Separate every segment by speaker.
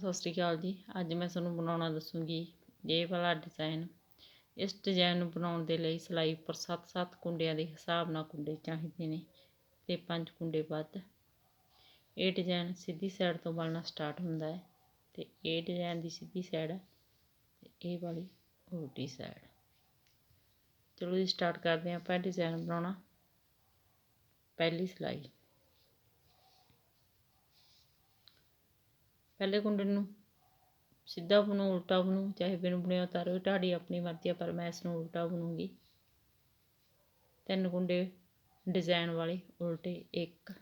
Speaker 1: ਸਤਿ ਸ਼੍ਰੀ ਅਕਾਲ ਜੀ। ਅੱਜ ਮੈਂ ਤੁਹਾਨੂੰ ਬਣਾਉਣਾ ਦੱਸੂਗੀ ਇਹ ਵਾਲਾ ਡਿਜ਼ਾਈਨ। ਇਸ ਡਿਜ਼ਾਈਨ ਨੂੰ ਬਣਾਉਣ ਦੇ ਲਈ ਸਿਲਾਈ ਉੱਪਰ 7-7 ਕੁੰਡਿਆਂ ਦੇ ਹਿਸਾਬ ਨਾਲ ਕੁੰਡੇ ਚਾਹੀਦੇ ਨੇ ਤੇ 5 ਕੁੰਡੇ ਵੱਧ। ਇਹ ਡਿਜ਼ਾਈਨ ਸਿੱਧੀ ਸਾਈਡ ਤੋਂ ਬਣਨਾ ਸਟਾਰਟ ਹੁੰਦਾ ਹੈ ਤੇ ਇਹ ਡਿਜ਼ਾਈਨ ਦੀ ਸਿੱਧੀ ਸਾਈਡ ਹੈ ਤੇ ਇਹ ਵਾਲੀ ਉਲਟੀ ਸਾਈਡ। ਚਲੋ ਜੀ ਸਟਾਰਟ ਕਰਦੇ ਹਾਂ ਆਪਾਂ ਡਿਜ਼ਾਈਨ ਬਣਾਉਣਾ। ਪਹਿਲੀ ਸਿਲਾਈ, पहले कुंडे नूं सीधा बुनो, उल्टा बुनो, चाहे बिन बुनिया उतारो, ढाड़ी अपनी मर्जी है पर मैं इसनूं उल्टा बुनूंगी। 3 कुंडे डिजाइन वाले उल्टे, 1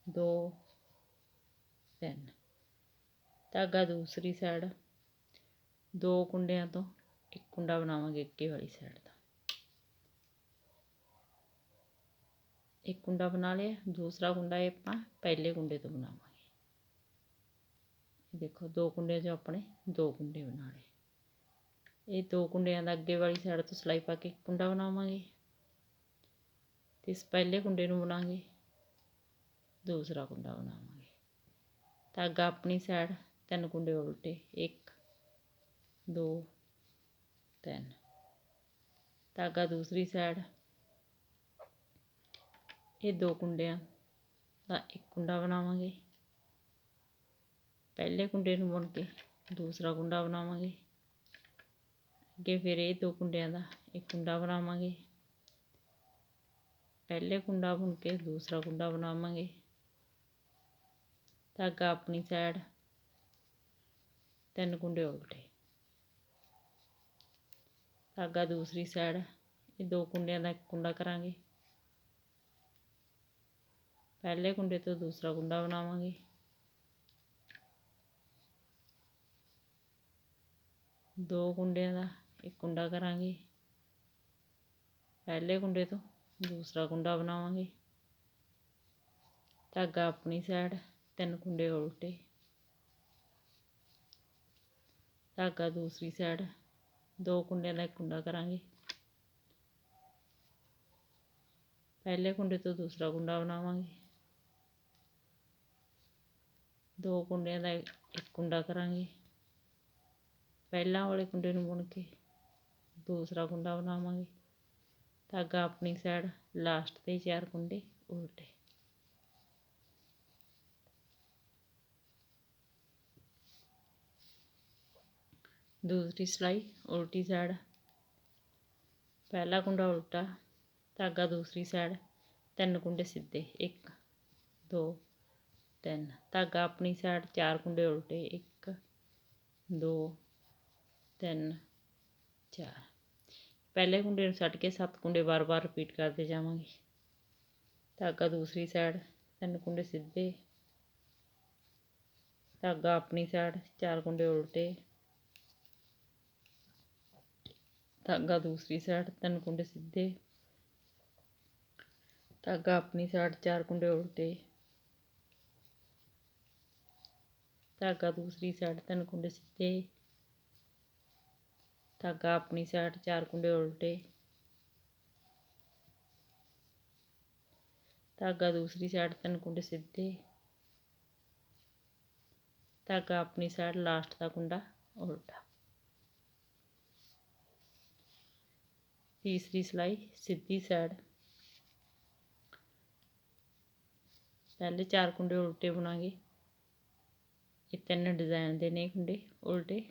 Speaker 1: 2 3। धागा दूसरी साइड 2 कुंडियां तो 1 कुंडा बनावांगे अगे वाली साइड का। 1 कुंडा बना लिया, दूसरा कुंडा ये आपां पहले कुंडे तो बनावांगे। देखो 2 कुंडिया जो अपने 2 कुंडे बना ले। ये 2 कुंडिया का अगे वाली साइड तो सिलाई पा के 1 कुंडा बनावांगे ते इस पहले कुंडे नूं बनांगे, दूसरा कुंडा बनावांगे। धागा अपनी साइड 3 कुंडे उल्टे, 1 2 3। धागा दूसरी साइड ये 2 कुंडिया का 1 कुंडा बनावांगे, पहले कुंडे नूं बुन के दूसरा कुंडा बनावांगे। अगे फिर ये 2 कुंडिया का 1 कुंडा बनावांगे, पहले कुंडा बुन के दूसरा कुंडा बनावांगे। धागा अपनी साइड 3 कुंडे उल्टे, धागा दूसरी साइड ये 2 कुंडिया का 1 कुंडा करांगे, पहले कुंडे तो दूसरा कुंडा बनावांगे। 2 कुंडिया का 1 कुंडा करांगे, पहले कुंडे तो दूसरा कुंडा बनावांगे। धागा अपनी साइड 3 कुंडे उल्टे, धागा दूसरी साइड 2 कुंडिया का 1 कुंडा करांगे, पहले कुंडे तो दूसरा कुंडा बनावांगे। 2 कुंडिया का 1 कुंडा करांगे, पहला वाले कुंडे नूं बुन के दूसरा कुंडा बनावांगे। धागा अपनी साइड लास्ट ते 4 कुंडे उल्टे। दूसरी सिलाई उल्टी साइड, पहला कुंडा उल्टा, धागा दूसरी साइड 3 कुंडे सीधे, 1 2 3। धागा अपनी साइड 4 कुंडे उल्टे, 1 2 3 4। पहले कुंडे छड्ड के 7 कुंडे बार बार रिपीट करते जावांगे। धागा दूसरी साइड 3 कुंडे सीधे, धागा अपनी साइड 4 कुंडे उल्टे, धागा दूसरी साइड 3 कुंडे सीधे, धागा अपनी साइड 4 कुंडे उल्टे, धागा दूसरी साइड 3 कुंडे सीधे, धागा अपनी साइड 4 कुंडे उल्टे, धागा दूसरी साइड 3 कुंडे सीधे, धागा अपनी साइड लास्ट का कुंडा उल्टा। तीसरी सिलाई सीधी साइड, पहले 4 कुंडे उल्टे बुनांगे। ये 3 डिजाइन दे ने कुंडे उल्टे,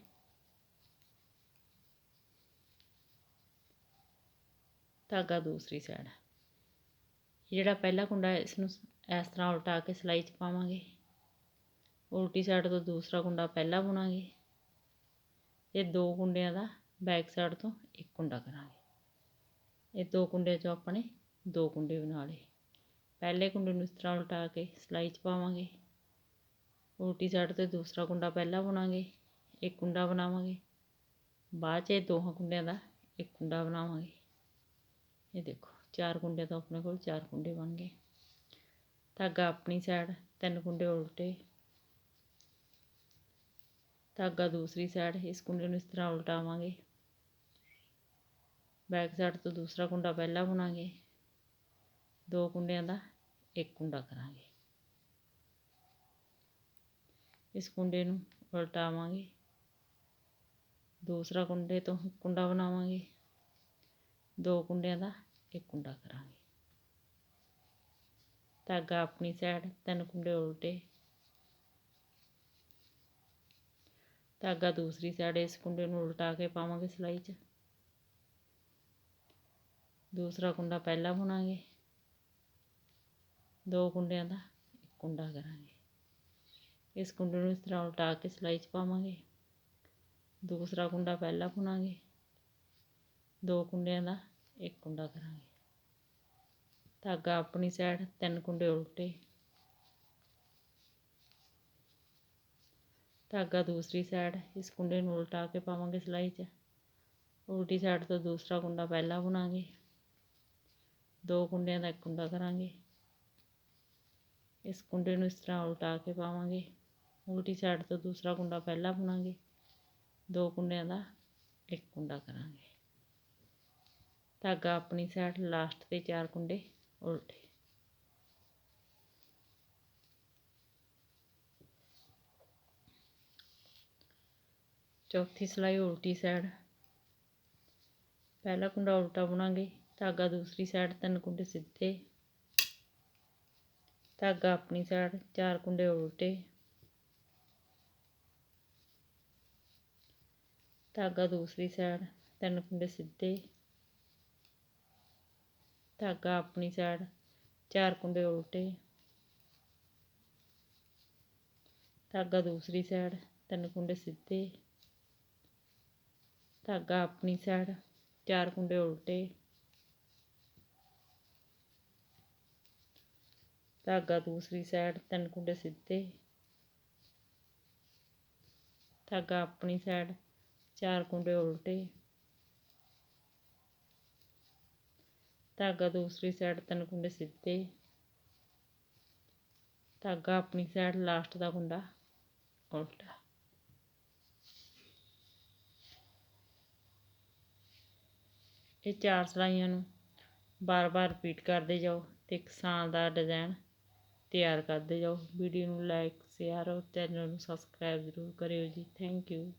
Speaker 1: धागा दूसरी साइड। जिहड़ा पहला कुंडा है इसनूं इस तरह उल्टा के सिलाई च पावांगे। उल्टी साइड तो दूसरा कुंडा पहला बुनांगे। ये 2 कुंडिया का बैक साइड तो 1 कुंडा करांगे। ये 2 कुंडे चों अपने 2 कुंडे बना ले। पहले कुंडे नूं इस तरह उल्टा के सिलाई च पावांगे। उल्टी साइड तो दूसरा कुंडा पहला बुनांगे, 1 कुंडा बनावांगे। बाद च 2 कुंडिया का 1 कुंडा बनावांगे। ये देखो 4 कुंडे तो अपने कोल 4 कुंडे बन गए। धागा अपनी साइड 3 कुंडे उल्टे, धागा दूसरी साइड इस कुंडे नूं इस तरह उल्टावांगे। बैक साइड तो दूसरा कुंडा पहला बुनांगे, 2 कुंडिया का 1 कुंडा करांगे। ਇਸ ਕੁੰਡੇ ਨੂੰ ਉਲਟਾਵਾਂਗੇ, ਦੂਸਰਾ ਕੁੰਡੇ ਤੋਂ ਕੁੰਡਾ ਬਣਾਵਾਂਗੇ, 2 ਕੁੰਡਿਆਂ ਦਾ ਇੱਕ ਕੁੰਡਾ ਕਰਾਂਗੇ। ਧਾਗਾ ਆਪਣੀ ਸਾਈਡ, 3 ਕੁੰਡੇ ਉਲਟੇ, ਧਾਗਾ ਦੂਸਰੀ ਸਾਈਡ, ਇਸ ਕੁੰਡੇ ਨੂੰ ਉਲਟਾ ਕੇ ਪਾਵਾਂਗੇ ਸਿਲਾਈ 'ਚ, ਦੂਸਰਾ ਕੁੰਡਾ ਪਹਿਲਾਂ ਬੁਣਾਂਗੇ, 2 ਕੁੰਡਿਆਂ ਦਾ ਇੱਕ ਕੁੰਡਾ ਕਰਾਂਗੇ। ਇਸ ਕੁੰਡੇ ਨੂੰ ਇਸ ਤਰ੍ਹਾਂ ਉਲਟਾ ਕੇ ਸਿਲਾਈ 'ਚ ਪਾਵਾਂਗੇ, ਦੂਸਰਾ ਕੁੰਡਾ ਪਹਿਲਾਂ ਬੁਣਾਂਗੇ, 2 ਕੁੰਡਿਆਂ ਦਾ ਇੱਕ ਕੁੰਡਾ ਕਰਾਂਗੇ। ਧਾਗਾ ਆਪਣੀ ਸਾਈਡ, 3 ਕੁੰਡੇ ਉਲਟੇ, ਧਾਗਾ ਦੂਸਰੀ ਸਾਈਡ, ਇਸ ਕੁੰਡੇ ਨੂੰ ਉਲਟਾ ਕੇ ਪਾਵਾਂਗੇ ਸਿਲਾਈ 'ਚ, ਉਲਟੀ ਸਾਈਡ ਤੋਂ ਦੂਸਰਾ ਕੁੰਡਾ ਪਹਿਲਾਂ ਬੁਣਾਂਗੇ, 2 ਕੁੰਡਿਆਂ ਦਾ ਇੱਕ ਕੁੰਡਾ ਕਰਾਂਗੇ। ਇਸ ਕੁੰਡੇ ਨੂੰ ਇਸ ਤਰ੍ਹਾਂ ਉਲਟਾ ਕੇ ਪਾਵਾਂਗੇ, ਉਲਟੀ ਸਾਈਡ ਤੋਂ ਦੂਸਰਾ ਕੁੰਡਾ ਪਹਿਲਾਂ ਬੁਣਾਂਗੇ, 2 ਕੁੰਡਿਆਂ ਦਾ ਇੱਕ ਕੁੰਡਾ ਕਰਾਂਗੇ। ਧਾਗਾ ਆਪਣੀ ਸਾਈਡ, ਲਾਸਟ ਤੇ 4 ਕੁੰਡੇ ਉਲਟੇ। ਚੌਥੀ ਸਿਲਾਈ ਉਲਟੀ ਸਾਈਡ, ਪਹਿਲਾ ਕੁੰਡਾ ਉਲਟਾ ਬੁਣਾਂਗੇ, ਧਾਗਾ ਦੂਸਰੀ ਸਾਈਡ, 3 ਕੁੰਡੇ ਸਿੱਧੇ, ਧਾਗਾ ਆਪਣੀ ਸਾਈਡ, 4 ਕੁੰਡੇ ਉਲਟੇ, ਧਾਗਾ ਦੂਸਰੀ ਸਾਈਡ, 3 ਕੁੰਡੇ ਸਿੱਧੇ, ਧਾਗਾ ਆਪਣੀ ਸਾਈਡ, 4 ਕੁੰਡੇ ਉਲਟੇ, ਧਾਗਾ ਦੂਸਰੀ ਸਾਈਡ, 3 ਕੁੰਡੇ ਸਿੱਧੇ, ਧਾਗਾ ਆਪਣੀ ਸਾਈਡ, 4 ਕੁੰਡੇ ਉਲਟੇ, ਧਾਗਾ ਦੂਸਰੀ ਸਾਈਡ, 3 ਕੁੰਡੇ ਸਿੱਧੇ, ਧਾਗਾ ਆਪਣੀ ਸਾਈਡ, 4 ਕੁੰਡੇ ਉਲਟੇ, ਧਾਗਾ ਦੂਸਰੀ ਸਾਈਡ, 3 ਕੁੰਡੇ ਸਿੱਧੇ, ਧਾਗਾ ਆਪਣੀ ਸਾਈਡ, ਲਾਸਟ ਦਾ ਕੁੰਡਾ ਉਲਟਾ। ਇਹ 4 ਸਿਲਾਈਆਂ ਨੂੰ ਬਾਰ-ਬਾਰ ਰਿਪੀਟ ਕਰਦੇ ਜਾਓ ਤੇ ਇੱਕ ਸ਼ਾਨਦਾਰ ਡਿਜ਼ਾਈਨ ਤਿਆਰ ਕਰਦੇ ਜਾਓ। ਵੀਡੀਓ ਨੂੰ ਲਾਈਕ, ਸ਼ੇਅਰ ਔਰ ਚੈਨਲ ਨੂੰ ਸਬਸਕ੍ਰਾਈਬ ਜ਼ਰੂਰ ਕਰਿਓ ਜੀ। Thank you.